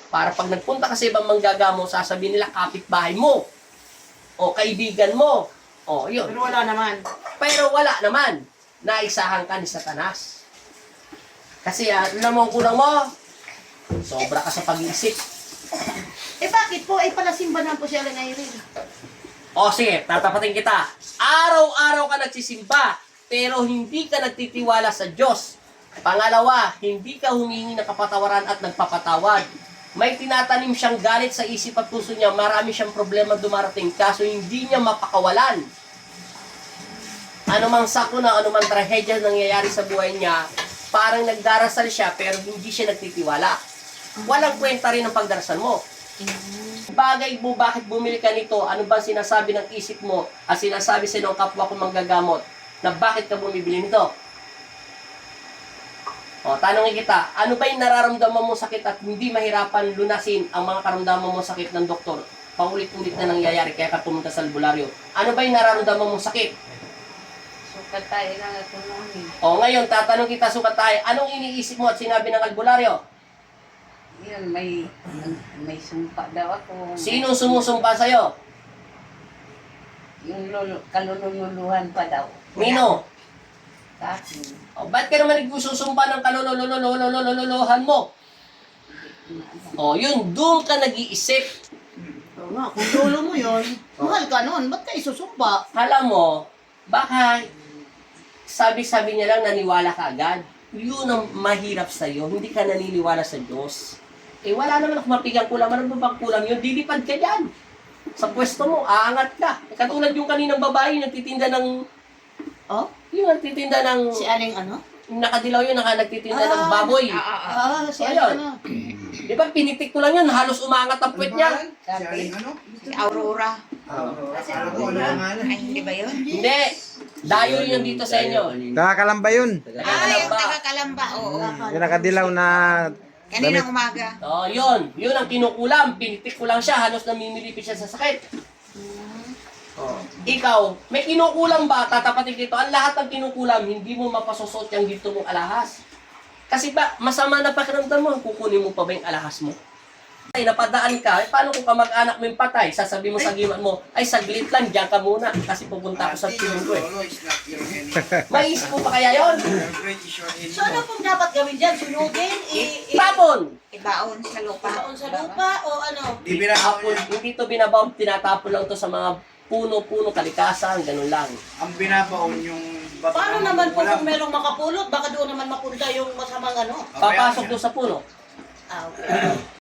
Para pag nagpunta ka sa ibang manggagamo, sasabihin nila kapitbahay mo. O kaibigan mo. O, yun. Pero wala naman. Pero wala naman. Naisahan ka ni Satanas. Kasi alam mo ang kulang mo? Sobra ka sa pag-iisip. Eh bakit po? Eh palasimba naman po siya lang ngayon. O sige, tatapatin kita. Araw-araw ka nagsisimba, pero hindi ka nagtitiwala sa Diyos. Pangalawa, hindi ka humingi ng kapatawaran at nagpapatawad. May tinatanim siyang galit sa isip at puso niya, marami siyang problema dumarating, kaso hindi niya mapakawalan. Anumang sakuna, anumang trahedya nangyayari sa buhay niya, parang nagdarasal siya pero hindi siya nagtitiwala. Walang kwenta rin ang pagdarasal mo. Bagay mo, bakit bumili ka nito? Ano ba sinasabi ng isip mo at sinasabi sa ng kapwa kong manggagamot na bakit ka bumibili nito? O, tanongin kita, ano ba yung nararamdaman mo sakit at hindi mahirapan lunasin ang mga karamdaman mo sakit ng doktor? Paulit-ulit na nangyayari kaya ka pumunta sa albularyo. Ano ba yung nararamdaman mo sakit? Sukat tayo lang at tulungin. O, ngayon, tatanong kita, sukat tayo, anong iniisip mo at sinabi ng albularyo? Yun, may sumpa daw ako. Sinong sumusumpa sa'yo? Yung kalululuhan pa daw. Nino? Sa akin. O, ba't ka naman nagsusumpa ng kalululuhan mo? O, yun, doon ka nag-iisip. Oo nga, kung lolo mo yun, mahal ka nun, ba't ka isusumpa? Alam mo, baka sabi-sabi niya lang naniwala ka agad. Yun ang mahirap sa'yo, hindi ka naniniwala sa Diyos. Eh wala naman ako mapigang kulang, ano ba bang kulang yun? Dilipad ka dyan. Sa pwesto mo, aangat ka. Katulad yung kaninang babae, nagtitinda ng... Oh? Yung nagtitinda ng... Si Aling ano? Nakadilaw yun, nagtitinda ng baboy. Si Ayun. Aling ano? Di ba, pinitik ko lang yun, halos umangat ang puwet niya. Sabi, Ano? Aurora. Kasi ako na. Ay, hindi ba yun? Hindi. Dayo yun dito sa inyo. Taga-Kalamba yun. Ah, yung taga-Kalamba, oo. Yung nakadilaw na Kaninang umaga. Oh, yun. Yun ang kinukulam. Pinitik ko lang siya, halos namimilipit siya sa sakit. Oh. Ikaw, may kinukulam ba? Tatapatin dito. Ang lahat ng kinukulam, hindi mo mapasosot yung dito mong alahas. Kasi ba, masama na pakiramdam mo, kukunin mo pa ba yung alahas mo? Ay, napadaan ka, eh, paano kung kamag-anak mo yung patay? Sasabihin mo sa giman mo, ay saglit lang, diyan ka muna. Kasi pupunta ako sa piling ko eh. Maisip mo pa kaya yun? So ano pong dapat gawin dyan? Sunugin? Tapon! Ibaon sa lupa. Ibaon sa lupa o ano? Tapon, hindi to binabaw, tinatapon lang to sa mga puno-puno, kalikasan, ganun lang. Ang binabaon yung... Paano naman po kung merong makapulot? Baka doon naman mapunta yung masamang ano? Papasok doon sa puno. Ah, okay.